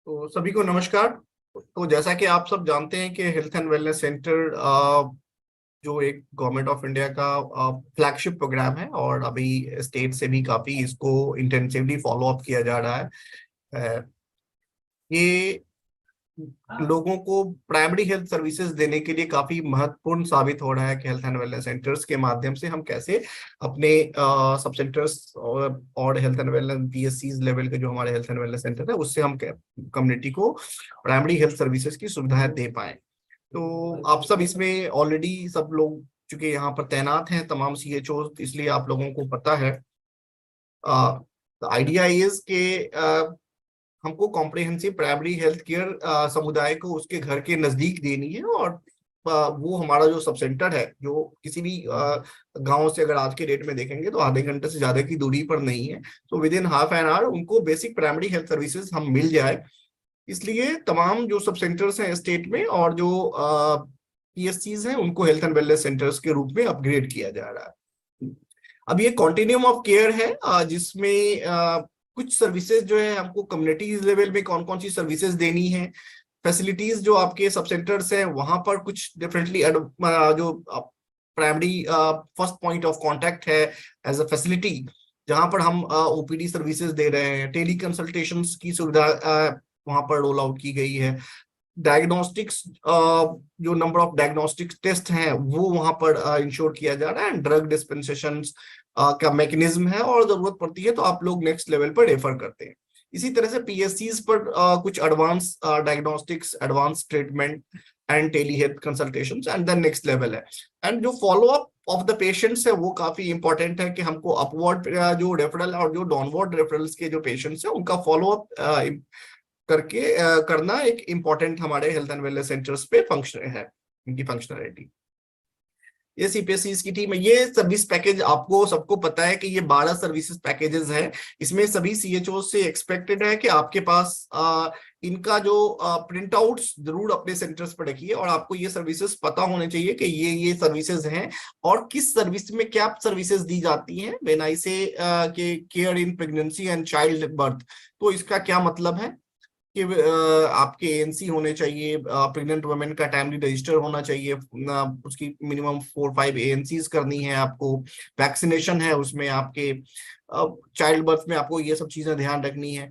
तो सभी को नमस्कार। तो जैसा कि आप सब जानते हैं कि हेल्थ एंड वेलनेस सेंटर जो एक गवर्नमेंट ऑफ इंडिया का फ्लैगशिप प्रोग्राम है और अभी स्टेट से भी काफी इसको इंटेंसिवली फॉलो अप किया जा रहा है। अ, ये लोगों को प्राइमरी हेल्थ सर्विसेज देने के लिए काफी महत्वपूर्ण साबित हो रहा है कि हेल्थ एंड वेलनेस सेंटर्स के माध्यम से हम कैसे अपने सब सेंटर्स और health and wellness PSC level के जो हमारे हेल्थ एंड वेलनेस सेंटर है उससे हम कम्युनिटी को प्राइमरी हेल्थ सर्विसेज की सुविधाएं दे पाए। तो आप सब इसमें ऑलरेडी सब लोग चूंकि यहाँ पर तैनात हैं तमाम सीएचओ, इसलिए आप लोगों को पता है। आइडिया इज के हमको कॉम्प्रिहेंसिव प्राइमरी हेल्थ केयर समुदाय को उसके घर के नजदीक देनी है। और वो हमारा जो सब सेंटर है जो किसी भी गांव से अगर आज के डेट में देखेंगे तो आधे घंटे से ज्यादा की दूरी पर नहीं है। तो with in half an hour उनको बेसिक प्राइमरी हेल्थ सर्विसेज हम मिल जाए, इसलिए तमाम जो सब सेंटर्स हैं स्टेट में और जो पीएससीज हैं उनको हेल्थ एंड वेलनेस सेंटर्स के रूप में अपग्रेड किया जा रहा है। अब ये कॉन्टिन्यूम ऑफ केयर है जिसमें कुछ सर्विसेज जो है हमको कम्युनिटी लेवल में कौन कौन सी सर्विसेज देनी है। फैसिलिटीज जो आपके सब सेंटर्स हैं वहां पर कुछ डिफरेंटली जो primary first point of contact है एज अ फैसिलिटी, जहां पर हम ओपीडी सर्विसेज दे रहे हैं। टेली कंसल्टेशंस की सुविधा वहां पर रोल आउट की गई है। डायग्नोस्टिक्स जो नंबर ऑफ डायग्नोस्टिक्स टेस्ट हैं वो वहां पर इंश्योर किया जा रहा है। ड्रग डिस्पेंसेशन का मैकेनिज्म है और जरूरत पड़ती है तो आप लोग नेक्स्ट लेवल पर रेफर करते हैं। इसी तरह से पीएससीज पर कुछ advance diagnostics, advance treatment and tele health consultations and then next level है। एंड जो follow up of the patients है वो काफी इंपॉर्टेंट है कि हमको अपवर्ड जो रेफरल और जो डाउनवर्ड रेफरल्स के जो पेशेंट्स है उनका फॉलो अप करके करना एक इम्पॉर्टेंट हमारे हेल्थ एंड वेलनेस सेंटर्स पे फंक्शन है, इनकी फंक्शनलिटी। ये सीपीएससी की टीम है। ये सर्विस पैकेज आपको सबको पता है कि ये 12 सर्विसेज पैकेजेस हैं। इसमें सभी सीएचओ से एक्सपेक्टेड है कि आपके पास इनका जो प्रिंट आउट्स जरूर अपने सेंटर्स पर रखिए और आपको ये सर्विसेज पता होने चाहिए कि ये सर्विसेज हैं और किस सर्विस में क्या सर्विसेज दी जाती हैं। व्हेन आई से care in pregnancy and child birth, तो इसका क्या मतलब है कि आपके एएनसी होने चाहिए, प्रेग्नेंट वुमेन का टाइमली रजिस्टर होना चाहिए, उसकी मिनिमम 4-5 एएनसीज करनी है आपको। वैक्सीनेशन है उसमें, आपके चाइल्ड बर्थ में आपको ये सब चीजें ध्यान रखनी है।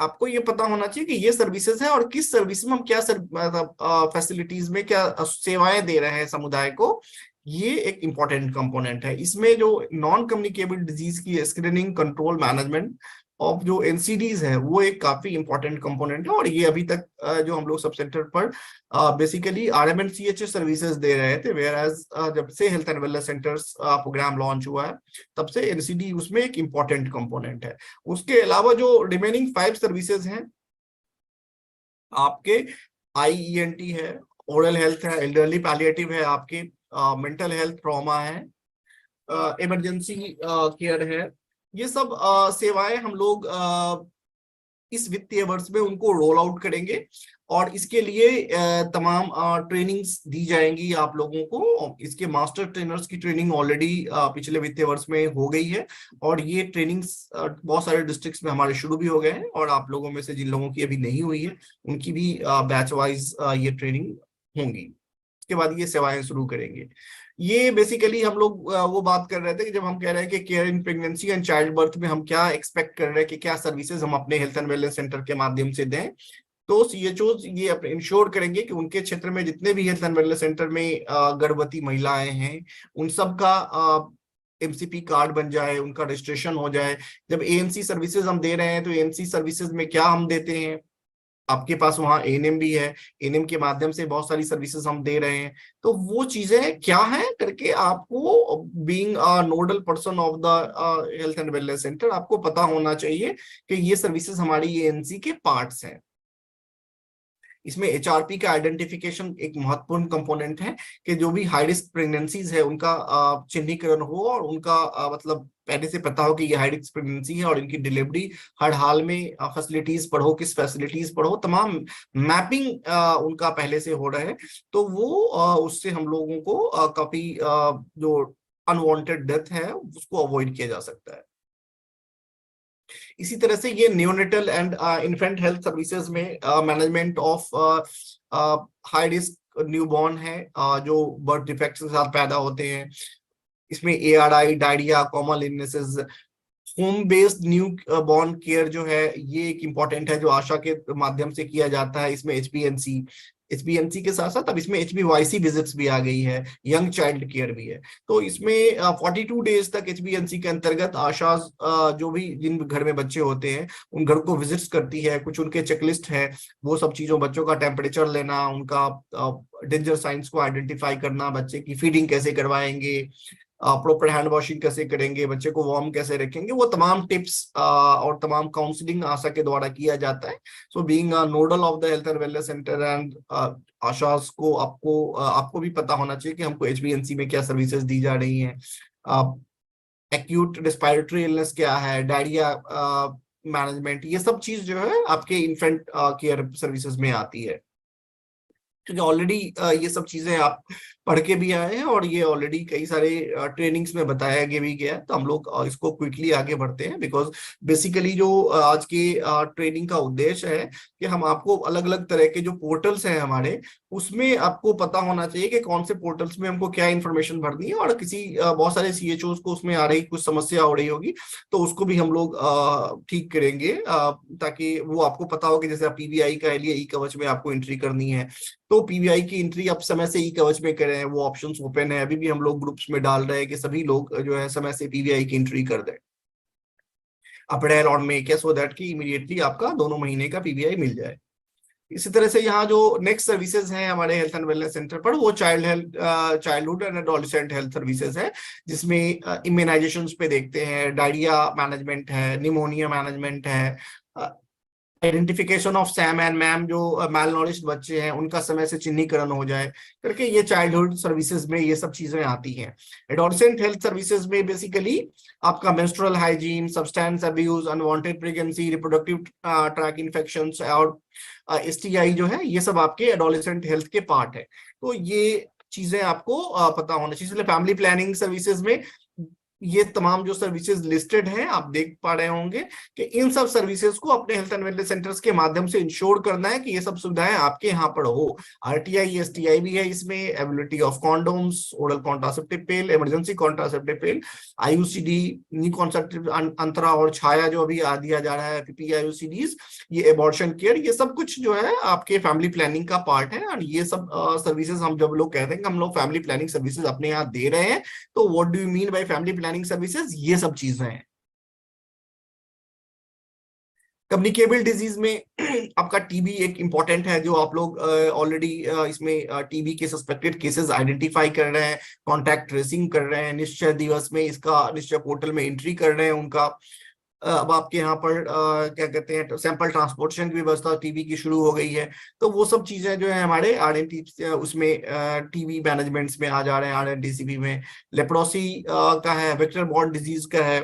आपको ये पता होना चाहिए कि ये सर्विसेज है और किस सर्विस में हम क्या फैसिलिटीज में क्या सेवाएं दे रहे हैं समुदाय को। ये एक इंपॉर्टेंट कंपोनेंट है। इसमें जो नॉन कम्युनिकेबल डिजीज की स्क्रीनिंग, कंट्रोल, मैनेजमेंट ऑफ जो एनसीडीज है वो एक काफी इंपॉर्टेंट कंपोनेंट है। और ये अभी तक जो हम लोग सब सेंटर पर बेसिकली आरएमएनसीएचएस सर्विसेज दे रहे थे, वेयर एज जब से health and wellness centres programme launch हुआ है तब से एनसीडी उसमें एक इंपॉर्टेंट कंपोनेंट है। उसके अलावा जो रिमेनिंग 5 सर्विसेज हैं आपके, आईईएनटी है, ओरल हेल्थ है, एल्डरली पैलिएटिव है, आपके मेंटल हेल्थ, ट्रॉमा है, इमरजेंसी केयर है। ये सब सेवाएं हम लोग इस वित्तीय वर्ष में उनको रोल आउट करेंगे और इसके लिए तमाम ट्रेनिंग्स दी जाएंगी आप लोगों को। इसके मास्टर ट्रेनर्स की ट्रेनिंग ऑलरेडी पिछले वित्तीय वर्ष में हो गई है और ये ट्रेनिंग्स बहुत सारे डिस्ट्रिक्ट्स में हमारे शुरू भी हो गए हैं और आप लोगों में से जिन लोगों की अभी नहीं हुई है उनकी भी बैच वाइज ये ट्रेनिंग होंगी। उसके बाद ये सेवाएं शुरू करेंगे। ये बेसिकली हम लोग वो बात कर रहे थे कि जब हम कह रहे हैं कि care in pregnancy and child birth में हम क्या एक्सपेक्ट कर रहे हैं कि क्या सर्विसेज हम अपने हेल्थ एंड वेलनेस सेंटर के माध्यम से दें। तो सीएचओ ये अपने इंश्योर करेंगे कि उनके क्षेत्र में जितने भी हेल्थ एंड वेलनेस सेंटर में गर्भवती महिलाएं हैं उन सब का एमसीपी कार्ड बन जाए, उनका रजिस्ट्रेशन हो जाए। जब एएनसी सर्विसेज हम दे रहे हैं तो एएनसी सर्विसेज में क्या हम देते हैं, आपके पास वहां एएनएम भी है, एएनएम के माध्यम से बहुत सारी सर्विसेज हम दे रहे हैं। तो वो चीजें क्या है करके आपको being nodal person of the health and wellness centre आपको पता होना चाहिए कि ये सर्विसेज हमारी एएनसी के पार्ट्स हैं। इसमें एचआरपी का आइडेंटिफिकेशन एक महत्वपूर्ण कंपोनेंट है कि जो भी हाई रिस्क प्रेगनेंसीज है उनका चिन्हीकरण हो और उनका मतलब पहले से पता हो कि ये हाई रिस्क प्रेगनेंसी है और इनकी डिलीवरी हर हाल में फैसिलिटीज पर हो, किस फैसिलिटीज पर हो, तमाम मैपिंग उनका पहले से हो रहा है। तो वो उससे हम लोगों को काफी जो अनवांटेड डेथ है उसको अवॉइड किया जा सकता है। इसी तरह से ये neonatal and infant health services में management of high risk newborn है, जो बर्थ डिफेक्ट्स के साथ पैदा होते हैं। इसमें ARI, diarrhoea, common illnesses, home based new born care जो है ये एक इम्पॉर्टेंट है, जो आशा के माध्यम से किया जाता है। इसमें एचबीएनसी के साथ साथ अब इसमें HBYC विजिट्स भी आ गई है, यंग चाइल्ड केयर भी है। तो इसमें 42 डेज तक HBNC के अंतर्गत आशा जो भी जिन घर में बच्चे होते हैं उन घर को विजिट्स करती है। कुछ उनके चेकलिस्ट है, वो सब चीजों, बच्चों का टेम्परेचर लेना, उनका डेंजर साइंस को आइडेंटिफाई करना, बच्चे की फीडिंग कैसे करवाएंगे, प्रॉपर हैंड वॉशिंग कैसे करेंगे, बच्चे को वार्म कैसे रखेंगे, वो तमाम टिप्स और तमाम काउंसलिंग आशा के द्वारा किया जाता है। So being nodal of the health and wellness centre and ASHA को आपको भी पता होना चाहिए कि हमको HBNC में क्या सर्विसेज दी जा रही हैं। एक्यूट रेस्पिरेटरी इलनेस क्या है, डायरिया मैनेजमेंट, ये सब चीज जो है आपके इन्फेंट केयर सर्विसेज में आती है। क्योंकि ऑलरेडी ये सब चीजें आप पढ़ के भी आए हैं और ये ऑलरेडी कई सारे ट्रेनिंग्स में बताया गया भी गया है, तो हम लोग इसको क्विकली आगे बढ़ते हैं। बिकॉज बेसिकली जो आज के ट्रेनिंग का उद्देश्य है कि हम आपको अलग अलग तरह के जो पोर्टल्स हैं हमारे, उसमें आपको पता होना चाहिए कि कौन से पोर्टल्स में हमको क्या इन्फॉर्मेशन भरनी है, और किसी बहुत सारे CHOs को उसमें आ रही कुछ समस्या हो रही होगी तो उसको भी हम लोग ठीक करेंगे, ताकि वो आपको पता हो कि जैसे आप PBI का लिए ई-कवच में आपको एंट्री करनी है, तो PBI की एंट्री अब समय से ई-कवच में करें, वो ऑप्शंस ओपन है। अभी भी हम लोग ग्रुप्स में डाल रहे हैं कि सभी लोग जो है समय से PBI की एंट्री कर दें अप्रैल और मई के, सो दैट कि इमीडिएटली आपका 2 महीने का PBI मिल जाए। इसी तरह से यहाँ जो नेक्स्ट सर्विसेज हैं हमारे हेल्थ एंड वेलनेस सेंटर पर, वो childhood and adolescent health services है, जिसमें इम्यूनाइजेशन पे देखते हैं, डायरिया मैनेजमेंट है, निमोनिया मैनेजमेंट है, identification of Sam and ma'am, जो मैल नॉरिश्ड बच्चे हैं उनका समय से चिन्हीकरण हो जाए करके, ये चाइल्डहुड सर्विसेज में ये सब चीजें आती हैं। एडोलेसेंट हेल्थ सर्विसेज में बेसिकली आपका menstrual hygiene, substance abuse, unwanted pregnancy, reproductive tract infections और STI जो है, ये सब आपके एडोलेसेंट हेल्थ के पार्ट है। तो ये चीजें आपको पता होना चाहिए। इसलिए फैमिली प्लानिंग सर्विसेज में ये तमाम जो सर्विसेज लिस्टेड हैं, आप देख पा रहे होंगे कि इन सब सर्विसेज को अपने हेल्थ एंड वेलनेस सेंटर्स के माध्यम से इंश्योर करना है कि ये सब सुविधाएं आपके यहाँ पर हो। RTI STI भी है इसमें, ability of condoms, oral contraceptive pill, emergency contraceptive pill, IUCD, new contraceptive Antara और छाया जो अभी दिया जा रहा है, PPI-UCDs, ये एबॉर्शन केयर, ये सब कुछ जो है आपके फैमिली प्लानिंग का पार्ट है। और ये सब सर्विसेज हम जब लोग कहते हैं कि हम लोग फैमिली प्लानिंग सर्विसेज अपने यहाँ दे रहे हैं, तो what do you mean by family planning services, ये सब चीजें हैं। कम्युनिकेबल डिजीज में आपका TB एक इंपॉर्टेंट है, जो आप लोग ऑलरेडी इसमें TB के सस्पेक्टेड केसेस आइडेंटिफाई कर रहे हैं, कॉन्टैक्ट ट्रेसिंग कर रहे हैं, निश्चय दिवस में इसका निश्चय पोर्टल में एंट्री कर रहे हैं उनका। अब आपके यहाँ पर क्या कहते हैं, सैंपल ट्रांसपोर्टेशन की व्यवस्था TB की शुरू हो गई है। तो वो सब चीजें जो है हमारे RNT उसमें TB मैनेजमेंट्स में आ जा रहे हैं, RNTCP में। लेप्रोसी का है, वेक्टर बॉर्न डिजीज का है,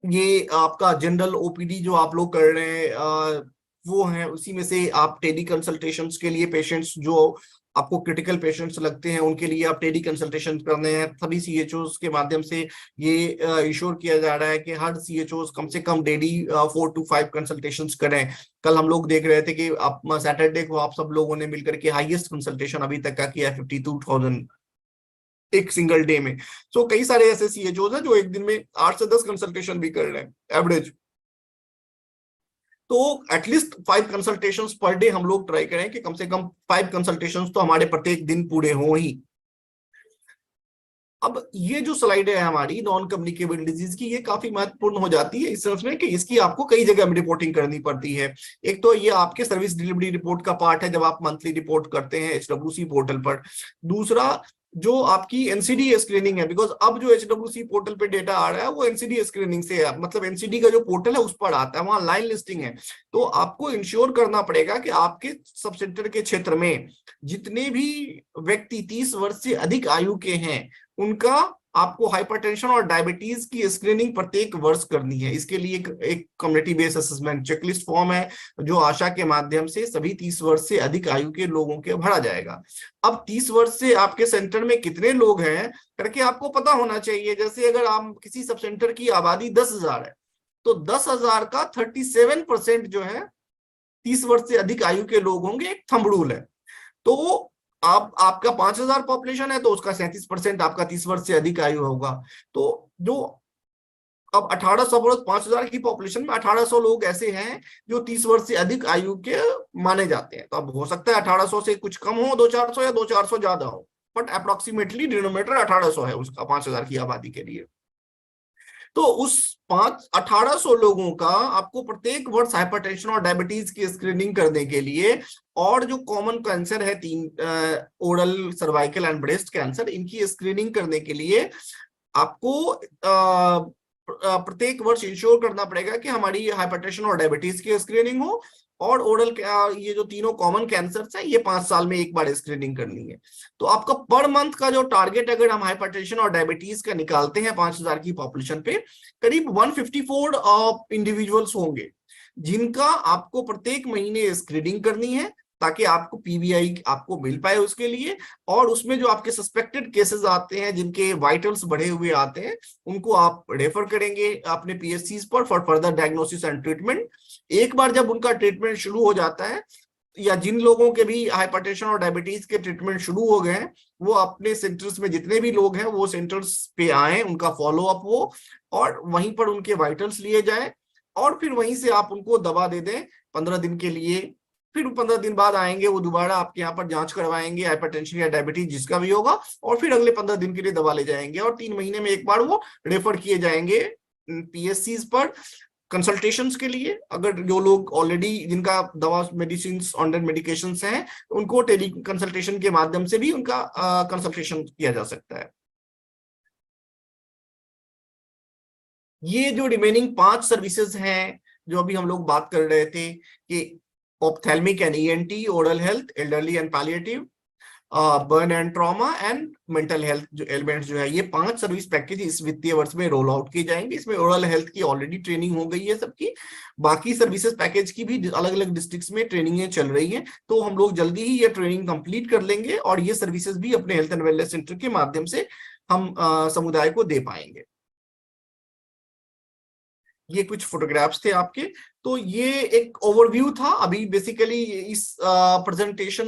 ये आपका जनरल OPD जो आप लोग कर रहे हैं वो है। उसी में से आप टेली कंसल्टेशंस के लिए पेशेंट्स जो आपको क्रिटिकल पेशेंट्स लगते हैं, उनके लिए आप टेली कंसल्टेशन करने हैं। सभी CHOs के माध्यम से ये इंश्योर किया जा रहा है कि हर CHOs कम से कम डेली 4 to 5 कंसल्टेशंस करें। कल हम लोग देख रहे थे कि आप सैटरडे को आप सब लोगों ने मिलकर के हाईएस्ट कंसल्टेशन अभी तक का किया 52,000 एक सिंगल डे में। सो कई सारे ऐसे CHOs हैं जो एक दिन में 8 से 10 कंसल्टेशन भी कर रहे हैं एवरेज। तो एटलीस्ट 5 कंसल्टेशंस पर डे हम लोग ट्राई करें कि कम से कम 5 कंसल्टेशंस तो हमारे प्रत्येक दिन पूरे हो ही। अब ये जो स्लाइड है हमारी नॉन कम्युनिकेबल डिजीज की, ये काफी महत्वपूर्ण हो जाती है इस सेंस में कि इसकी आपको कई जगह में रिपोर्टिंग करनी पड़ती है। एक तो ये आपके सर्विस डिलीवरी रिपोर्ट का पार्ट है, जब आप मंथली रिपोर्ट करते हैं HWC पोर्टल पर। दूसरा जो आपकी NCD स्क्रीनिंग है, बिकॉज अब जो HWC पोर्टल पे डेटा आ रहा है वो NCD स्क्रीनिंग से है, मतलब NCD का जो पोर्टल है उस पर आता है, वहां लाइन लिस्टिंग है। तो आपको इंश्योर करना पड़ेगा कि आपके सब सेंटर के क्षेत्र में जितने भी व्यक्ति 30 वर्ष से अधिक आयु के हैं, उनका आपको हाइपरटेंशन और डायबिटीज की स्क्रीनिंग प्रत्येक वर्ष करनी है। इसके लिए एक community based assessment checklist form है जो आशा के माध्यम से सभी 30 वर्ष से अधिक आयु के लोगों के भरा जाएगा। अब 30 वर्ष से आपके सेंटर में कितने लोग हैं करके आपको पता होना चाहिए। जैसे अगर आप किसी सब सेंटर की आबादी 10,000 है तो 10,000 का 37% जो है 30 वर्ष से अधिक आयु के लोग होंगे, एक थंब रूल है। तो आप आपका 5,000 पॉपुलेशन है तो उसका 37% आपका 30 वर्ष से अधिक आयु होगा। तो जो अब 1800 5,000 की पॉपुलेशन में 1800 लोग ऐसे हैं जो 30 वर्ष से अधिक आयु के माने जाते हैं। तो अब हो सकता है 1800 से कुछ कम हो 2-400 या 2-400 ज्यादा हो, बट अप्रोक्सीमेटली डिनोमिनेटर 1800 है उसका 5,000 की आबादी के लिए। तो उस 1800 लोगों का आपको प्रत्येक वर्ष हाइपरटेंशन और डायबिटीज की स्क्रीनिंग करने के लिए, और जो कॉमन कैंसर है 3 oral cervical and breast cancer, इनकी स्क्रीनिंग करने के लिए आपको प्रत्येक वर्ष इंश्योर करना पड़ेगा कि हमारी हाइपरटेंशन और डायबिटीज की स्क्रीनिंग हो, और ओरल ये जो तीनों कॉमन कैंसर है ये 5 साल में एक बार स्क्रीनिंग करनी है। तो आपका पर मंथ का जो टारगेट अगर हम हाइपरटेंशन और डायबिटीज का निकालते हैं 5,000 की पॉपुलेशन पे, करीब 154 इंडिविजुअल्स होंगे जिनका आपको प्रत्येक महीने स्क्रीनिंग करनी है ताकि आपको पीवीआई आपको मिल पाए उसके लिए। और उसमें जो आपके सस्पेक्टेड केसेस आते हैं जिनके वाइटल्स बढ़े हुए आते हैं उनको आप रेफर करेंगे अपने पीएससीज पर for further diagnosis and treatment. एक बार जब उनका ट्रीटमेंट शुरू हो जाता है, या जिन लोगों के भी हाइपरटेंशन और डायबिटीज के ट्रीटमेंट शुरू हो गए हैं वो अपने सेंटर्स में जितने भी लोग हैं वो सेंटर्स पे आए, उनका फॉलोअप हो और वहीं पर उनके वाइटल्स लिए जाए, और फिर वहीं से आप उनको दवा दे दें 15 दिन के लिए। फिर 15 दिन बाद आएंगे वो दोबारा आपके यहाँ पर जांच करवाएंगे हाइपरटेंशन या डायबिटीज जिसका भी होगा, और फिर अगले 15 दिन के लिए दवा ले जाएंगे, और 3 महीने में एक बार वो रेफर किए जाएंगे पीएससीज पर कंसल्टेशंस के लिए। अगर जो लोग ऑलरेडी जिनका दवा मेडिसिन अंडर मेडिकेशंस हैं उनको टेली कंसल्टेशन के माध्यम से भी उनका कंसल्टेशन किया जा सकता है। ये जो रिमेनिंग 5 सर्विसेज हैं जो अभी हम लोग बात कर रहे थे कि ophthalmic and ENT, oral health, elderly and palliative, burn and trauma and mental health जो एलिमेंट्स जो है, ये 5 सर्विस पैकेज इस वित्तीय वर्ष में रोल आउट किए जाएंगे। इसमें ओरल हेल्थ की ऑलरेडी ट्रेनिंग हो गई है सबकी, बाकी सर्विसेज पैकेज की भी अलग अलग डिस्ट्रिक्ट्स में ट्रेनिंगें चल रही हैं। तो हम लोग जल्दी ही ये ट्रेनिंग कंप्लीट कर लेंगे और ये सर्विसेज भी अपने हेल्थ एंड वेलनेस सेंटर के माध्यम से हम समुदाय को दे पाएंगे। ये कुछ फोटोग्राफ्स थे आपके। तो ये एक ओवरव्यू था। अभी बेसिकली इस प्रेजेंटेशन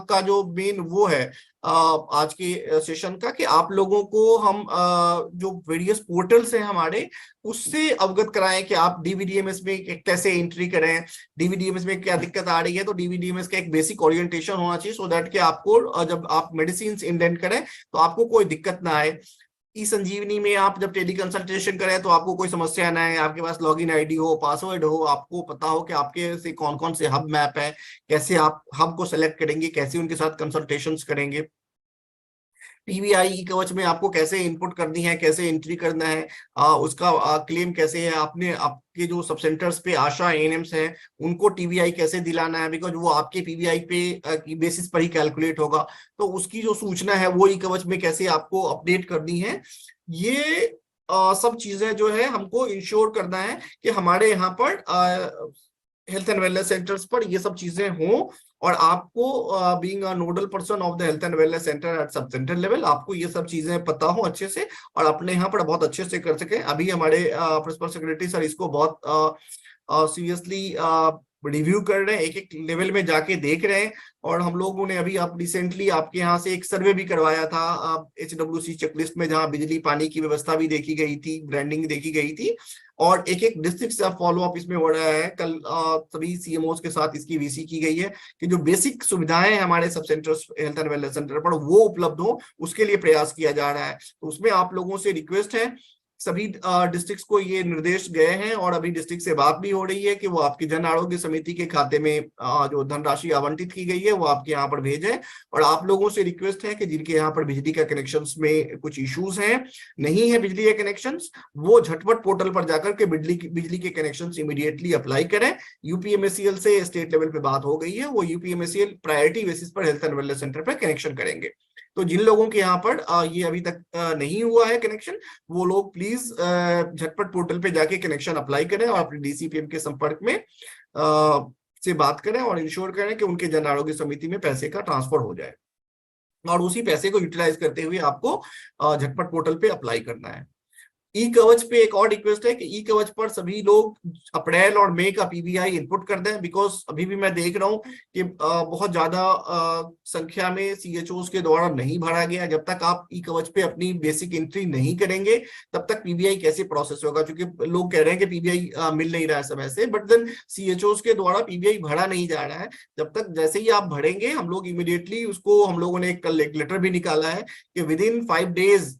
का जो मेन वो है आज के सेशन का कि आप लोगों को हम जो वेरियस पोर्टल्स हैं हमारे उससे अवगत कराएं कि आप डीवीडीएमएस में कैसे एंट्री करें, डीवीडीएमएस में क्या दिक्कत आ रही है। तो डीवीडीएमएस का एक बेसिक ओरिएंटेशन होना चाहिए सो दैट कि आपको जब आप मेडिसिन इंडेंट करें तो आपको कोई दिक्कत ना आए। ई संजीवनी में आप जब टेली कंसल्टेशन करें तो आपको कोई समस्या ना है, आपके पास लॉगिन आईडी हो, पासवर्ड हो, आपको पता हो कि आपके से कौन कौन से हब मैप है, कैसे आप हब को सेलेक्ट करेंगे, कैसे उनके साथ कंसल्टेशंस करेंगे। पीवीआई कवच में आपको कैसे इनपुट करनी है, कैसे एंट्री करना है, उसका क्लेम कैसे है, आपने आपके जो सब सेंटर्स पे आशा एएनएम्स हैं उनको टीबीआई कैसे दिलाना है, बिकॉज वो आपके पीवीआई पे बेसिस पर ही कैलकुलेट होगा। तो उसकी जो सूचना है वो ई कवच में कैसे आपको अपडेट करनी है। ये सब चीजें जो है हमको इंश्योर करना है कि हमारे यहाँ पर हेल्थ एंड वेलनेस सेंटर्स पर ये सब चीजें हों, और आपको being a nodal person of the health and wellness centre at सब सेंटर लेवल आपको ये सब चीजें पता हो अच्छे से और अपने यहाँ पर बहुत अच्छे से कर सके। अभी हमारे प्रिंसिपल सेक्रेटरी सर इसको बहुत सीरियसली रिव्यू कर रहे हैं, एक एक लेवल में जाके देख रहे हैं। और हम लोगों ने अभी आप रिसेंटली आपके यहाँ से एक सर्वे भी करवाया था HWC चेकलिस्ट में, जहाँ बिजली पानी की व्यवस्था भी देखी गई थी, ब्रांडिंग देखी गई थी, और एक एक डिस्ट्रिक्ट से फॉलो अप इसमें हो रहा है। कल सभी सीएमओस के साथ इसकी वीसी की गई है कि जो बेसिक सुविधाएं हमारे सब centres health and wellness centre पर वो उपलब्ध हो, उसके लिए प्रयास किया जा रहा है। तो उसमें आप लोगों से रिक्वेस्ट है, सभी डिस्ट्रिक्ट्स को ये निर्देश गए हैं और अभी डिस्ट्रिक्ट से बात भी हो रही है कि वो आपकी जन आरोग्य समिति के खाते में जो धनराशि आवंटित की गई है वो आपके यहाँ पर भेजें। और आप लोगों से रिक्वेस्ट है कि जिनके यहाँ पर बिजली का कनेक्शंस में कुछ इश्यूज हैं, नहीं है बिजली के कनेक्शंस, वो झटपट पोर्टल पर जाकर के बिजली के कनेक्शंस इमीडिएटली अप्लाई करें। यूपीएमएससीएल से स्टेट लेवल पे बात हो गई है, वो यूपीएमएससीएल प्रायोरिटी बेसिस पर हेल्थ एंड वेलनेस सेंटर पर कनेक्शन करेंगे। तो जिन लोगों के यहाँ पर ये अभी तक नहीं हुआ है कनेक्शन, वो लोग प्लीज झटपट पोर्टल पे जाके कनेक्शन अप्लाई करें और अपने डीसीपीएम के संपर्क में से बात करें और इंश्योर करें कि उनके जन आरोग्य समिति में पैसे का ट्रांसफर हो जाए, और उसी पैसे को यूटिलाइज करते हुए आपको झटपट पोर्टल पे अप्लाई करना है। ई कवच पे एक और रिक्वेस्ट है कि ई कवच पर सभी लोग अप्रैल और मई का पीबीआई इनपुट कर दें, बिकॉज अभी भी मैं देख रहा हूं कि बहुत ज्यादा संख्या में सीएचओस के द्वारा नहीं भरा गया। जब तक आप ई कवच पे अपनी बेसिक एंट्री नहीं करेंगे तब तक पीबीआई कैसे प्रोसेस होगा, क्योंकि लोग कह रहे हैं कि पीबीआई मिल नहीं रहा है समय से, बट देन सीएचओस के द्वारा पीबीआई भरा नहीं जा रहा है। जब तक जैसे ही आप भरेंगे हम लोग इमीडिएटली उसको, हम लोगों ने कल एक लेटर भी निकाला है कि विद इन 5 डेज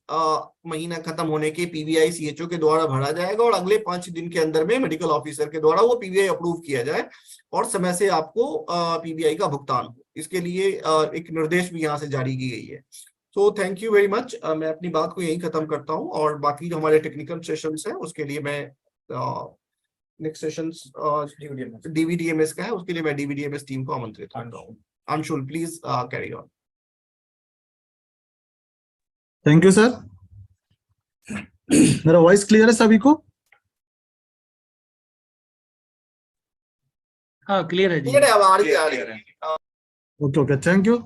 महीना खत्म होने के पीबीआई सीएचओ के द्वारा भरा जाएगा और अगले 5 दिन के अंदर में मेडिकल ऑफिसर के द्वारा वो पीबीआई अप्रूव किया जाए और समय से आपको पीबीआई का भुगतान हो। इसके लिए एक निर्देश भी यहाँ से जारी की गई है। तो थैंक यू वेरी मच। मैं अपनी बात को यहीं खत्म करता हूँ और बाकी जो हमारे टेक्निकल सेशंस हैं उसके लिए मैं नेक्स्ट सेशंस डीवीडीएमएस का है, उसके लिए मैं डीवीडीएमएस टीम को आमंत्रित करता हूँ। Anshul please carry on. Thank you sir. मेरा वॉइस क्लियर है सभी को? हाँ क्लियर है जी। क्लियर है, अब आ रही है। Okay okay, thank you.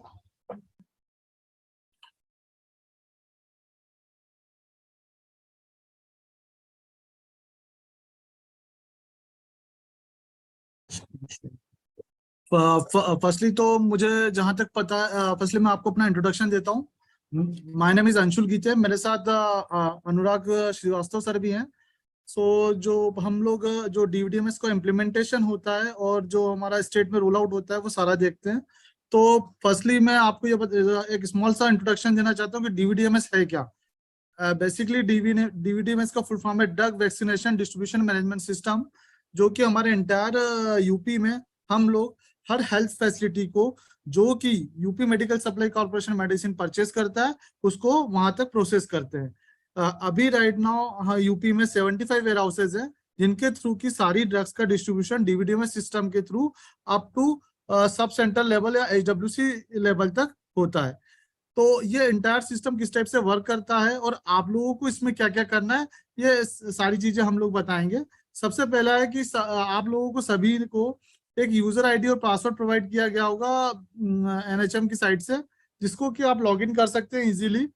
Firstly तो मुझे जहां तक पता, फर्स्टली मैं आपको अपना इंट्रोडक्शन देता हूँ। माय नेम इज अंशुल गीते, मेरे साथ अनुराग श्रीवास्तव सर भी हैं। सो जो हम लोग जो डीवीडीएमएस को इम्प्लीमेंटेशन होता है और जो हमारा स्टेट में रोल आउट होता है वो सारा देखते हैं। तो फर्स्टली मैं आपको ये एक स्मॉल सा इंट्रोडक्शन देना चाहता हूँ कि डीवीडीएमएस है क्या। बेसिकली डीवीडीएमएस का फुल फॉर्म है drug vaccination distribution management system, जो कि हमारे एंटायर यूपी में हम लोग हर हेल्थ फैसिलिटी को जो कि UP medical supply corporation medicine purchase करता है उसको वहां तक प्रोसेस करते हैं। अभी राइट नाउ यूपी में 75 वेयर हाउसेज है जिनके थ्रू की सारी ड्रग्स का डिस्ट्रीब्यूशन डीवीडीएमएस सिस्टम के through up to sub centre level या एचडब्ल्यूसी लेवल तक होता है। तो ये इंटायर सिस्टम किस टाइप से वर्क करता है और आप लोगों को इसमें क्या क्या करना है, ये सारी चीजें हम लोग बताएंगे। सबसे पहला है कि आप लोगों को सभी को एक यूजर आईडी और पासवर्ड प्रोवाइड किया गया होगा एनएचएम की साइट से, जिसको कि आप लॉगिन कर सकते हैं इजीली।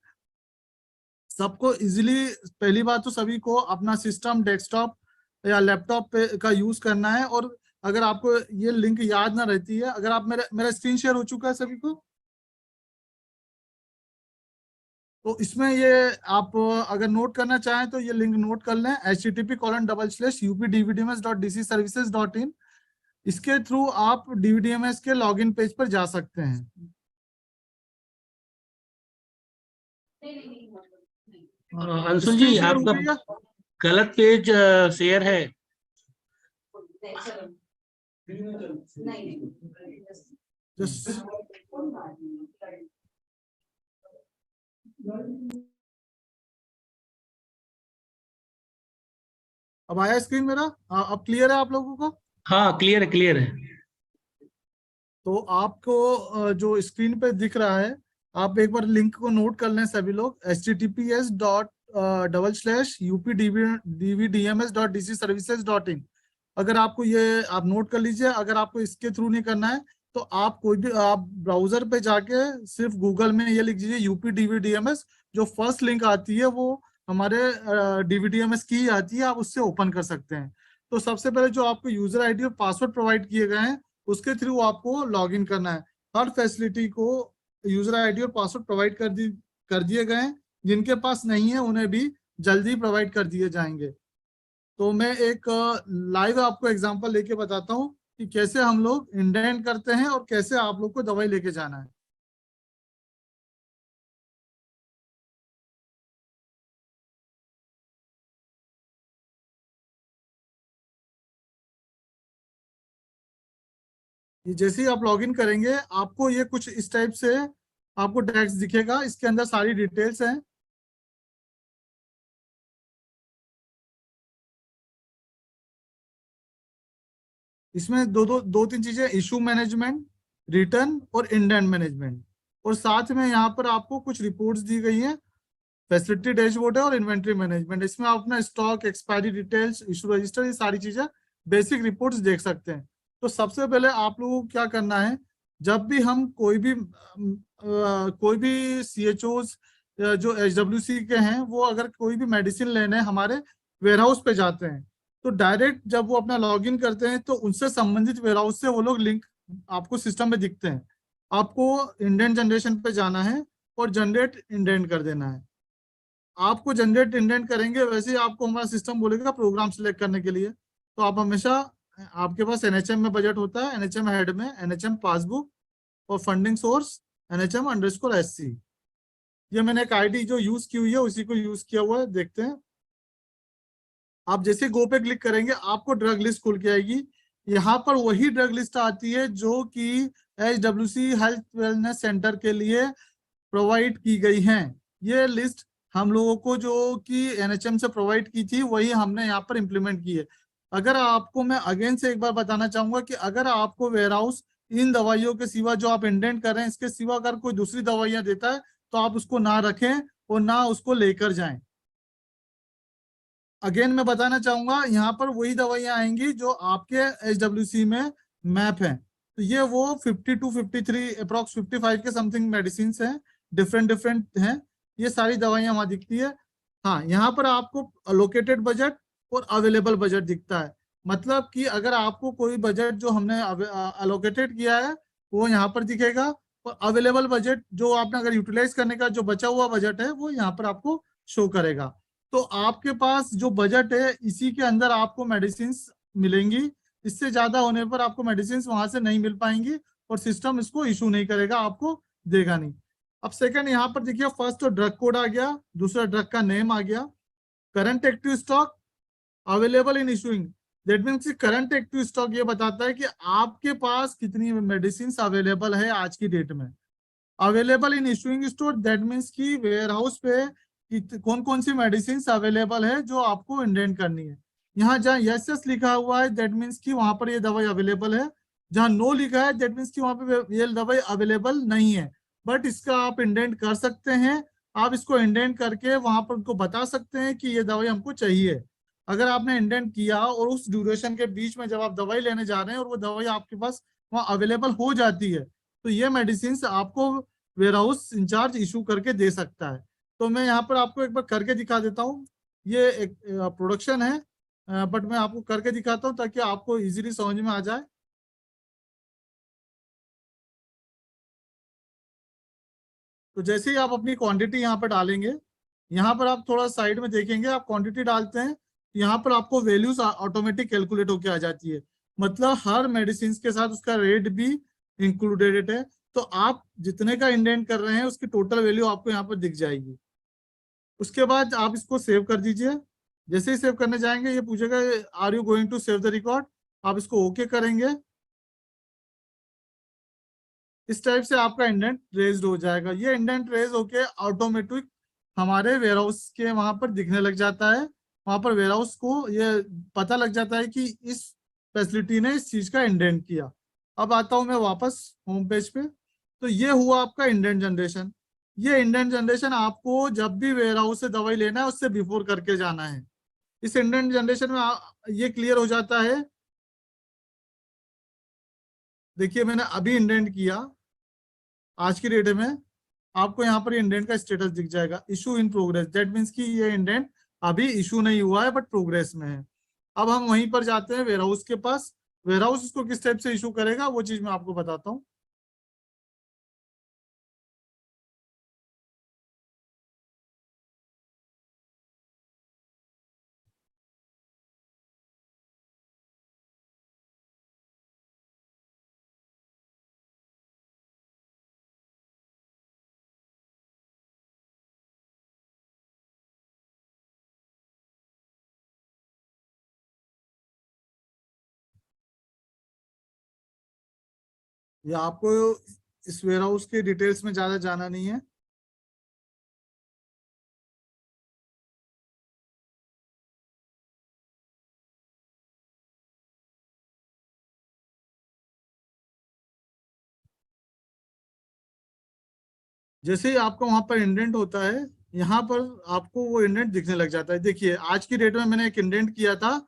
सबको इजीली, पहली बात तो सभी को अपना सिस्टम डेस्कटॉप या लैपटॉप पे का यूज करना है। और अगर आपको ये लिंक याद ना रहती है, अगर आप मेरा स्क्रीन शेयर हो चुका है सभी को, तो इसमें ये आप अगर नोट करना चाहें तो ये लिंक नोट कर लें, http://updvdms.dcservices.in। इसके थ्रू आप डीवीडीएमएस के लॉगिन पेज पर जा सकते हैं। अंशुल जी आपका गलत पेज शेयर है। अब आया स्क्रीन मेरा? अब क्लियर है आप लोगों को? हाँ क्लियर है, क्लियर है। तो आपको जो स्क्रीन पे दिख रहा है, आप एक बार लिंक को नोट कर लें सभी लोग, https://updvdms.dcservices.in। अगर आपको ये आप नोट कर लीजिए। अगर आपको इसके थ्रू नहीं करना है तो आप कोई भी आप ब्राउजर पे जाके सिर्फ गूगल में ये लिख दीजिए यूपीडीवीडीएमएस, जो फर्स्ट लिंक आती है वो हमारे डीवीडीएमएस की आती है, आप उससे ओपन कर सकते हैं। तो सबसे पहले जो आपको यूजर आईडी और पासवर्ड प्रोवाइड किए गए हैं उसके थ्रू आपको लॉग इन करना है। हर फैसिलिटी को यूजर आईडी और पासवर्ड प्रोवाइड कर दिए गए हैं। जिनके पास नहीं है उन्हें भी जल्दी प्रोवाइड कर दिए जाएंगे। तो मैं एक लाइव आपको एग्जांपल लेके बताता हूँ कि कैसे हम लोग इंडेंट करते हैं और कैसे आप लोग को दवाई लेके जाना है। ये जैसे ही आप लॉगिन करेंगे आपको ये कुछ इस टाइप से आपको डैक्स दिखेगा, इसके अंदर सारी डिटेल्स हैं। इसमें दो तीन चीजें, इशू मैनेजमेंट, रिटर्न और इंडेंट मैनेजमेंट। और साथ में यहाँ पर आपको कुछ रिपोर्ट्स दी गई हैं। फैसिलिटी डैशबोर्ड है और इन्वेंट्री मैनेजमेंट, इसमें आप अपना stock, expiry details, issue register, ये सारी चीजें बेसिक रिपोर्ट्स देख सकते हैं। तो सबसे पहले आप लोगों को क्या करना है, जब भी हम कोई भी सीएचओज जो एचडब्ल्यूसी के हैं, वो अगर कोई भी मेडिसिन लेने हमारे वेयरहाउस पे जाते हैं, तो डायरेक्ट जब वो अपना लॉगिन करते हैं तो उनसे संबंधित वेयरहाउस से वो लोग लिंक आपको सिस्टम में दिखते हैं। आपको इंडेंट जनरेशन पे जाना है और जनरेट इंडेंट कर देना है। आपको जनरेट इंडेंट करेंगे वैसे ही आपको हमारा सिस्टम बोलेगा प्रोग्राम सिलेक्ट करने के लिए। तो आप हमेशा, आपके पास एनएचएम में बजट होता है, एनएचएम हेड में एनएचएम पासबुक और फंडिंग सोर्स NHM_SC। ये मैंने एक आईडी जो यूज की हुई है उसी को यूज किया हुआ है, देखते हैं। आप जैसे गो पे क्लिक करेंगे आपको ड्रग लिस्ट खुल के आएगी। यहाँ पर वही ड्रग लिस्ट आती है जो कि HWC हेल्थ वेलनेस सेंटर के लिए प्रोवाइड की गई हैं। ये लिस्ट हम लोगों को जो कि NHM से प्रोवाइड की थी वही हमने यहाँ पर इम्प्लीमेंट की है। अगर आपको, मैं अगेन से एक बार बताना चाहूंगा कि अगर आपको वेयरहाउस इन दवाइयों के सिवा जो आप इंडेंट कर रहे हैं इसके सिवा अगर कोई दूसरी दवाइयां देता है तो आप उसको ना रखें और ना उसको लेकर जाएं। अगेन मैं बताना चाहूंगा, यहाँ पर वही दवाइयां आएंगी जो आपके HWC में मैप है। तो ये वो 52, 53 अप्रॉक्स 55 के समथिंग मेडिसिन हैं, डिफरेंट डिफरेंट हैं। ये सारी दवाइयां वहां दिखती है। हाँ, यहाँ पर आपको अलोकेटेड बजट और अवेलेबल बजट दिखता है। मतलब कि अगर आपको कोई बजट जो हमने अलोकेटेड किया है वो यहाँ पर दिखेगा, और अवेलेबल बजट जो आपने अगर यूटिलाइज करने का जो बचा हुआ बजट है वो यहाँ पर आपको शो करेगा। तो आपके पास जो बजट है इसी के अंदर आपको मेडिसिन मिलेंगी। इससे ज्यादा होने पर आपको मेडिसिन वहां से नहीं मिल पाएंगी और सिस्टम इसको इशू नहीं करेगा, आपको देगा नहीं। अब सेकंड यहाँ पर देखिए, फर्स्ट तो ड्रग कोड आ गया, दूसरा ड्रग का नेम आ गया, current active stock, available in issuing. That means current active stock ये बताता है कि आपके पास कितनी मेडिसिन अवेलेबल है आज की डेट में। Available in issuing store, that means की वेयर हाउस पे कौन कौन सी मेडिसिन अवेलेबल है जो आपको इंडेंट करनी है। यहाँ जहाँ यस यस लिखा हुआ है दैट मीन्स की वहां पर ये दवाई अवेलेबल है। जहाँ नो लिखा है दैट मीन्स की वहां पे ये दवाई अवेलेबल नहीं है। बट इसका आप इंडेंट कर सकते हैं। आप इसको इंडेंट करके वहां पर उनको बता सकते हैं कि ये दवाई हमको चाहिए। अगर आपने इंडेंट किया और उस ड्यूरेशन के बीच में जब आप दवाई लेने जा रहे हैं और वो दवाई आपके पास वहाँ अवेलेबल हो जाती है, तो ये मेडिसिन आपको वेयरहाउस इंचार्ज इशू करके दे सकता है। तो मैं यहाँ पर आपको एक बार करके दिखा देता हूँ। ये एक प्रोडक्शन है, बट मैं आपको करके दिखाता हूँ ताकि आपको इजीली समझ में आ जाए। तो जैसे ही आप अपनी क्वांटिटी यहाँ पर डालेंगे, यहाँ पर आप थोड़ा साइड में देखेंगे, आप क्वांटिटी डालते हैं, यहाँ पर आपको वैल्यूज ऑटोमेटिक कैलकुलेट होके आ जाती है। मतलब हर मेडिसिन के साथ उसका रेट भी इंक्लूडेड है। तो आप जितने का इंडेंट कर रहे हैं उसकी टोटल वैल्यू आपको यहाँ पर दिख जाएगी। उसके बाद आप इसको सेव कर दीजिए। जैसे ही सेव करने जाएंगे ये पूछेगा are you going to save the record. आप इसको ओके करेंगे। इस टाइप से आपका इंडेंट रेज्ड हो जाएगा। ये इंडेंट रेज होके ऑटोमेटिक हमारे वेयरहाउस के वहां पर दिखने लग जाता है। वहां पर वेयरहाउस को ये पता लग जाता है कि इस फैसिलिटी ने इस चीज का इंडेंट किया। अब आता हूं मैं वापस होम पेज पे। तो ये हुआ आपका इंडेंट जनरेशन। ये इंडेंट जनरेशन आपको जब भी वेयरहाउस से दवाई लेना है उससे बिफोर करके जाना है। इस इंडेंट जनरेशन में ये क्लियर हो जाता है। देखिए मैंने अभी इंडेंट किया, आज की डेट में आपको यहाँ पर इंडेंट का स्टेटस दिख जाएगा, issue in progress. That means कि ये इंडेंट अभी इशू नहीं हुआ है बट प्रोग्रेस में है। अब हम वहीं पर जाते हैं वेयरहाउस के पास। वेयरहाउस इसको किस टाइप से इशू करेगा वो चीज मैं आपको बताता हूँ। या आपको इस वेयरहाउस के डिटेल्स में ज्यादा जाना नहीं है। जैसे ही आपका वहां पर इंडेंट होता है, यहाँ पर आपको वो इंडेंट दिखने लग जाता है। देखिए आज की डेट में मैंने एक इंडेंट किया था,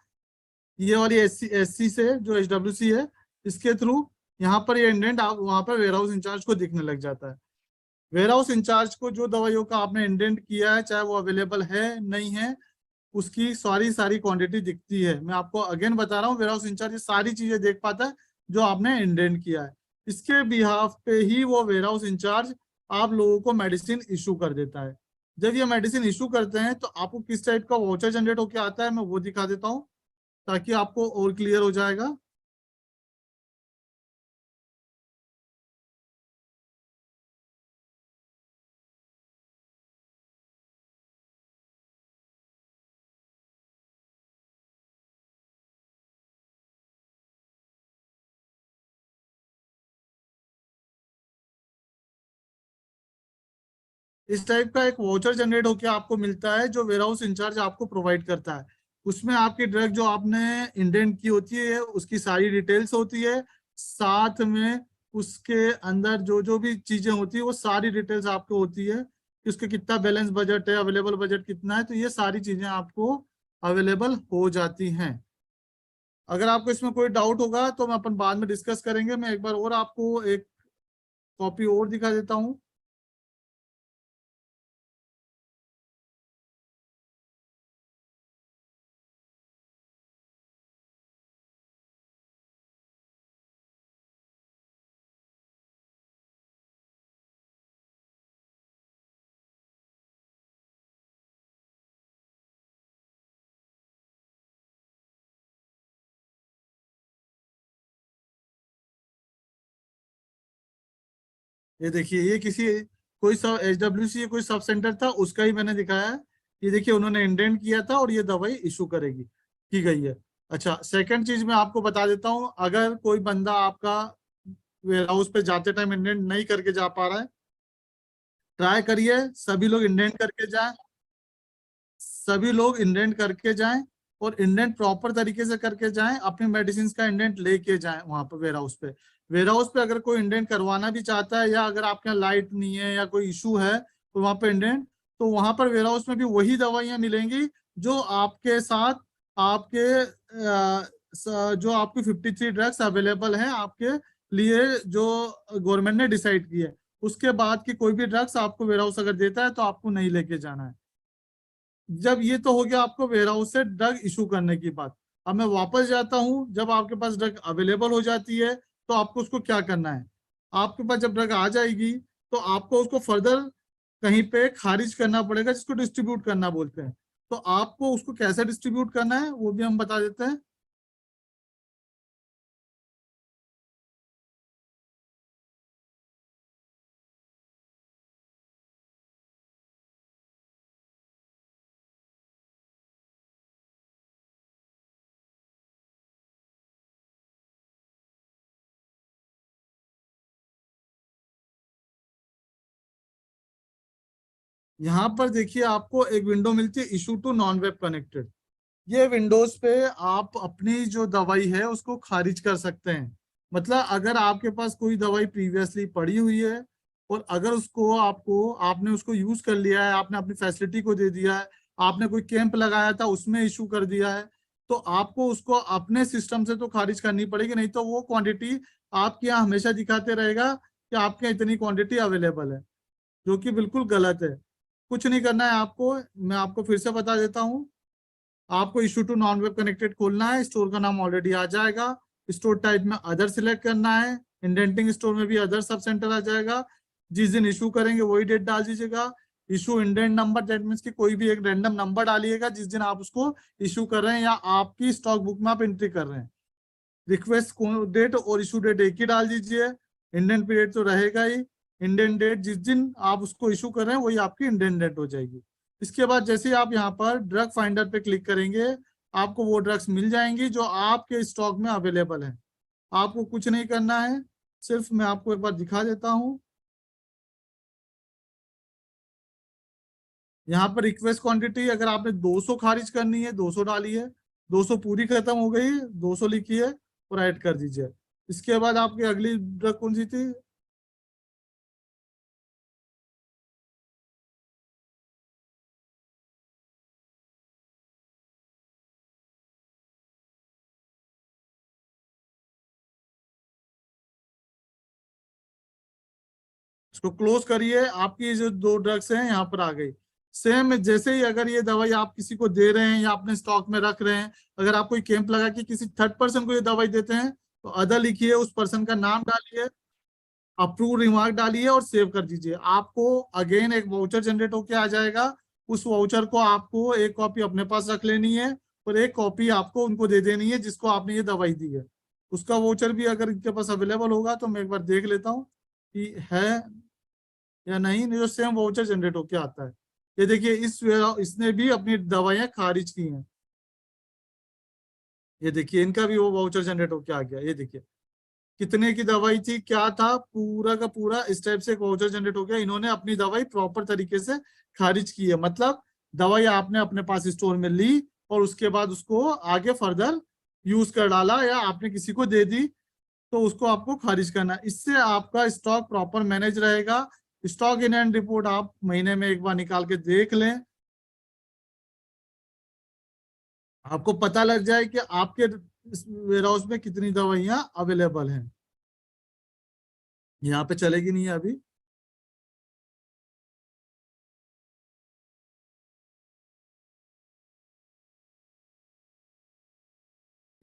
ये वाली एससी से जो एचडब्ल्यूसी है, इसके थ्रू यहाँ पर ये इंडेंट आप वहां पर वेयर हाउस इंचार्ज को दिखने लग जाता है। वेयर हाउस इंचार्ज को जो दवाइयों का आपने इंडेंट किया है, चाहे वो अवेलेबल है नहीं है, उसकी सारी क्वांटिटी दिखती है। मैं आपको अगेन बता रहा हूँ, वेयर हाउस इंचार्ज ये सारी चीजें देख पाता है जो आपने इंडेंट किया है। इसके बिहाफ पे ही वो वेयर हाउस इंचार्ज आप लोगों को मेडिसिन इशू कर देता है। जब ये मेडिसिन इशू करते हैं तो आपको किस टाइप का वाउचर जनरेट होकर आता है, मैं वो दिखा देता हूँ ताकि आपको और क्लियर हो जाएगा। इस टाइप का एक वाउचर जनरेट होकर आपको मिलता है जो वेयर हाउस इंचार्ज आपको प्रोवाइड करता है। उसमें आपकी ड्रग जो आपने इंडेंट की होती है उसकी सारी डिटेल्स होती है, साथ में उसके अंदर जो जो भी चीजें होती है वो सारी डिटेल्स आपको होती है कि उसके कितना बैलेंस बजट है, अवेलेबल बजट कितना है, तो ये सारी चीजें आपको अवेलेबल हो जाती हैं। अगर आपको इसमें कोई डाउट होगा तो मैं अपन बाद में डिस्कस करेंगे। मैं एक बार और आपको एक कॉपी और दिखा देता हूँ। ये देखिए, ये किसी कोई सब एचडब्ल्यूसी कोई सब सेंटर था उसका ही मैंने दिखाया है। ये देखिए उन्होंने इंडेंट किया था और ये दवाई इशू करेगी की गई है। अच्छा, सेकंड चीज मैं आपको बता देता हूँ, अगर कोई बंदा आपका वेयर हाउस पे जाते टाइम इंडेंट नहीं करके जा पा रहा है, ट्राई करिए सभी लोग इंडेंट करके जाएं, सभी लोग इंडेंट करके जाएं और इंडेंट प्रॉपर तरीके से करके जाएं। अपनी मेडिसिन का इंडेंट लेके जाएं वहां पर वेयर हाउस पे। वेयर हाउस पे अगर कोई इंडेंट करवाना भी चाहता है या अगर आपके यहाँ लाइट नहीं है या कोई इशू है तो वहां पे इंडेंट, तो वहां पर वेयर हाउस में भी वही दवाइयां मिलेंगी जो आपके साथ आपके जो आपकी 53 ड्रग्स अवेलेबल हैं आपके लिए, जो गवर्नमेंट ने डिसाइड की है। उसके बाद की कोई भी ड्रग्स आपको वेयर हाउस अगर देता है तो आपको नहीं लेके जाना है। जब ये तो हो गया आपको वेयर हाउस से ड्रग इशू करने की बात। अब मैं वापस जाता हूं, जब आपके पास ड्रग अवेलेबल हो जाती है तो आपको उसको क्या करना है। आपके पास जब ड्रग आ जाएगी तो आपको उसको फर्दर कहीं पे खारिज करना पड़ेगा, जिसको डिस्ट्रीब्यूट करना बोलते हैं। तो आपको उसको कैसे डिस्ट्रीब्यूट करना है वो भी हम बता देते हैं। यहाँ पर देखिए आपको एक विंडो मिलती है, issue to non web connected. ये विंडोज पे आप अपनी जो दवाई है उसको खारिज कर सकते हैं। मतलब अगर आपके पास कोई दवाई प्रीवियसली पड़ी हुई है और अगर उसको आपने उसको यूज कर लिया है, आपने अपनी फैसिलिटी को दे दिया है, आपने कोई कैंप लगाया था उसमें इशू कर दिया है, तो आपको उसको अपने सिस्टम से तो खारिज करनी पड़ेगी, नहीं तो वो क्वांटिटी आपके यहाँ हमेशा दिखाते रहेगा कि आपके यहाँ इतनी क्वांटिटी अवेलेबल है, जो कि बिल्कुल गलत है। कुछ नहीं करना है आपको, मैं आपको फिर से बता देता हूँ। आपको issue to non web connected खोलना है, स्टोर का नाम ऑलरेडी आ जाएगा, स्टोर टाइप में अदर सिलेक्ट करना है, इंडेंटिंग स्टोर में भी अदर सब सेंटर आ जाएगा। जिस दिन इशू करेंगे वही डेट डाल दीजिएगा। Issue indent number, that means कि कोई भी एक रैंडम नंबर डालिएगा जिस दिन आप उसको इशू कर रहे हैं या आपकी स्टॉक बुक में आप एंट्री कर रहे हैं। रिक्वेस्ट डेट और इशू डेट एक ही डाल दीजिए, इंडेंट पीरियड तो रहेगा ही। इंडेंट डेट जिस दिन आप उसको इशू कर रहे हैं वही आपकी इंडेंट डेट हो जाएगी। इसके बाद जैसे ही आप यहाँ पर ड्रग फाइंडर पे क्लिक करेंगे आपको वो ड्रग्स मिल जाएंगी जो आपके स्टॉक में अवेलेबल है। आपको कुछ नहीं करना है, सिर्फ मैं आपको एक बार दिखा देता हूँ। यहाँ पर रिक्वेस्ट क्वांटिटी अगर आपने 200 खारिज करनी है 200 डाली है, 200 पूरी खत्म हो गई, 200 लिखी है और ऐड कर दीजिए। इसके बाद आपकी अगली ड्रग कौन सी थी, तो क्लोज करिए, आपकी ये जो 2 ड्रग्स हैं यहाँ पर आ गई। सेम जैसे ही अगर ये दवाई आप किसी को दे रहे हैं या अपने स्टॉक में रख रहे हैं, अगर आप कोई कैंप लगा के किसी थर्ड पर्सन को ये दवाई देते हैं तो अदर लिखिए, उस पर्सन का नाम डालिए, अप्रूव रिमार्क डालिए और सेव कर दीजिए। आपको अगेन एक वाउचर जनरेट होके आ जाएगा। उस वाउचर को आपको एक कॉपी अपने पास रख लेनी है और एक कॉपी आपको उनको दे देनी है जिसको आपने ये दवाई दी है। उसका वाउचर भी अगर इनके पास अवेलेबल होगा तो मैं एक बार देख लेता हूँ कि है या नहीं। जो सेम वाउचर जनरेट होके आता है, ये देखिए इसने भी अपनी दवाइयां खारिज की हैं। ये देखिए इनका भी वो वाउचर जनरेट होके आ गया। ये देखिए कितने की दवाई थी, क्या था, पूरा का पूरा इस टाइप से एक वाउचर जनरेट हो गया। इन्होंने अपनी दवाई प्रॉपर तरीके से खारिज की है, मतलब दवाई आपने अपने पास स्टोर में ली और उसके बाद उसको आगे फर्दर यूज कर डाला या आपने किसी को दे दी तो उसको आपको खारिज करना। इससे आपका स्टॉक प्रॉपर मैनेज रहेगा। स्टॉक इन हैंड रिपोर्ट आप महीने में एक बार निकाल के देख लें, आपको पता लग जाए कि आपके वेयर हाउस में कितनी दवाइयां अवेलेबल हैं। यहाँ पे चलेगी नहीं है अभी।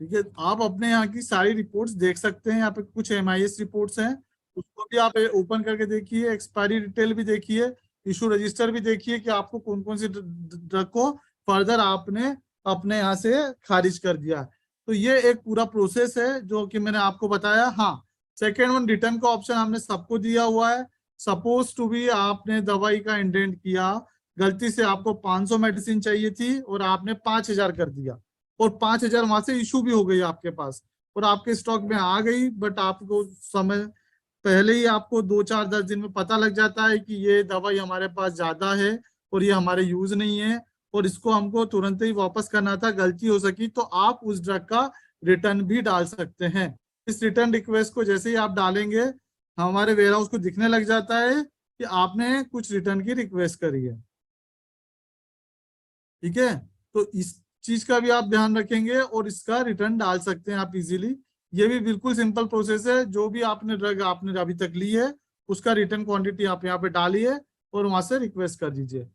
ठीक है, आप अपने यहाँ की सारी रिपोर्ट्स देख सकते हैं। यहाँ पे कुछ MIS रिपोर्ट्स हैं, उसको भी आप ओपन करके देखिए। एक्सपायरी डिटेल भी देखिए, इशू रजिस्टर भी देखिए कि आपको कौन कौन सी ड्रग को फर्दर आपने अपने यहाँ से खारिज कर दिया। तो ये एक पूरा प्रोसेस है जो कि मैंने आपको बताया। हाँ, सेकेंड वन, रिटर्न का ऑप्शन हमने सबको दिया हुआ है। सपोज टू बी आपने दवाई का इंडेंट किया, गलती से आपको 500 मेडिसिन चाहिए थी और आपने 5000 कर दिया और 5000 वहां से इशू भी हो गई आपके पास और आपके स्टॉक में आ गई, बट आपको समय पहले ही आपको 2-4-10 दिन में पता लग जाता है कि ये दवाई हमारे पास ज्यादा है और ये हमारे यूज नहीं है और इसको हमको तुरंत ही वापस करना था, गलती हो सकी, तो आप उस ड्रग का रिटर्न भी डाल सकते हैं। इस रिटर्न रिक्वेस्ट को जैसे ही आप डालेंगे हमारे वेयर हाउस को दिखने लग जाता है कि आपने कुछ रिटर्न की रिक्वेस्ट करी है। ठीक है, तो इस चीज का भी आप ध्यान रखेंगे और इसका रिटर्न डाल सकते हैं आप इजीली। ये भी बिल्कुल सिंपल प्रोसेस है। जो भी आपने ड्रग आपने अभी तक ली है उसका रिटर्न क्वांटिटी आप यहाँ पे डालिए और वहां से रिक्वेस्ट कर दीजिए।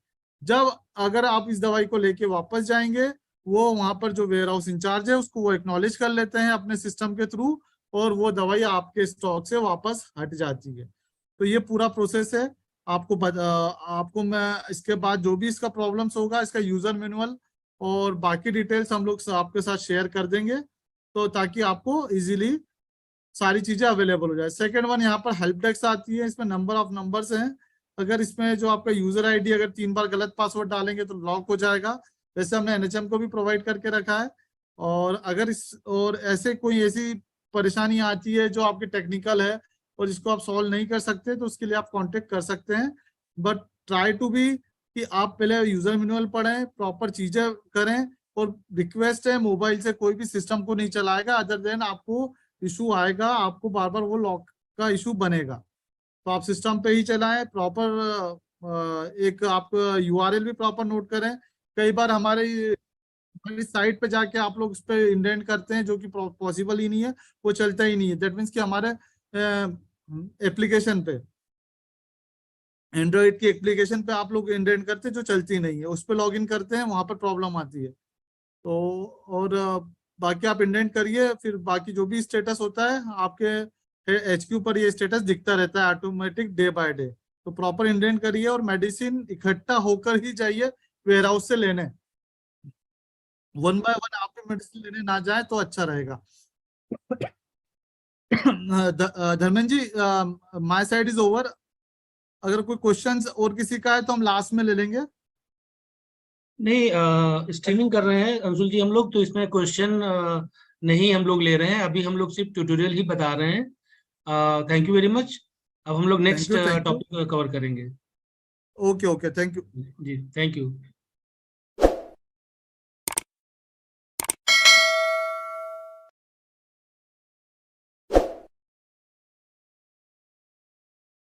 जब अगर आप इस दवाई को लेके वापस जाएंगे, वो वहां पर जो वेयर हाउस इंचार्ज है उसको वो एक्नॉलेज कर लेते हैं अपने सिस्टम के थ्रू और वो दवाई आपके स्टॉक से वापस हट जाती है। तो ये पूरा प्रोसेस है। आपको मैं इसके बाद जो भी इसका प्रॉब्लम्स होगा, इसका यूजर मैनुअल और बाकी डिटेल्स हम लोग आपके साथ शेयर कर देंगे, तो ताकि आपको इजीली सारी चीजें अवेलेबल हो जाए। सेकंड वन, यहाँ पर हेल्प डेस्क आती है, इसमें नंबर ऑफ नंबर्स हैं। अगर इसमें जो आपका यूजर आईडी अगर 3 बार गलत पासवर्ड डालेंगे तो लॉक हो जाएगा। वैसे हमने NHM को भी प्रोवाइड करके रखा है। और अगर ऐसे कोई ऐसी परेशानी आती है जो आपकी टेक्निकल है और जिसको आप सॉल्व नहीं कर सकते तो उसके लिए आप कांटेक्ट कर सकते हैं। बट ट्राई टू बी कि आप पहले यूजर मैनुअल पढ़ें, प्रॉपर चीजें करें। और रिक्वेस्ट है, मोबाइल से कोई भी सिस्टम को नहीं चलाएगा, अदर देन आपको इशू आएगा, आपको बार बार वो लॉक का इशू बनेगा। तो आप सिस्टम पे ही चलाएं। प्रॉपर एक आप URL भी प्रॉपर नोट करें। कई बार हमारी साइट पे जाके आप लोग उस पर इंडेंट करते हैं जो कि पॉसिबल ही नहीं है, वो चलता ही नहीं है। दैट मीन्स कि हमारे एप्लीकेशन पे, एंड्रॉइड की एप्लीकेशन पे आप लोग इंडेंट करते हैं जो चलती नहीं है, उस पर लॉग इन करते हैं, वहां पर प्रॉब्लम आती है। तो और बाकी आप इंडेंट करिए, फिर बाकी जो भी स्टेटस होता है आपके HQ पर ये स्टेटस दिखता रहता है ऑटोमेटिक डे बाय डे। तो प्रॉपर इंडेंट करिए और मेडिसिन इकट्ठा होकर ही जाइए वेयर हाउस से लेने। 1 बाय 1 आप भी मेडिसिन लेने ना जाए तो अच्छा रहेगा। Dharmendra ji, my side is over. अगर कोई क्वेश्चंस और किसी का है तो हम लास्ट में ले लेंगे। नहीं, स्ट्रीमिंग कर रहे हैं अंशुल जी हम लोग, तो इसमें क्वेश्चन नहीं हम लोग ले रहे हैं अभी, हम लोग सिर्फ ट्यूटोरियल ही बता रहे हैं। Thank you very much. अब हम लोग नेक्स्ट टॉपिक कवर करेंगे। ओके, थैंक यू जी, थैंक यू।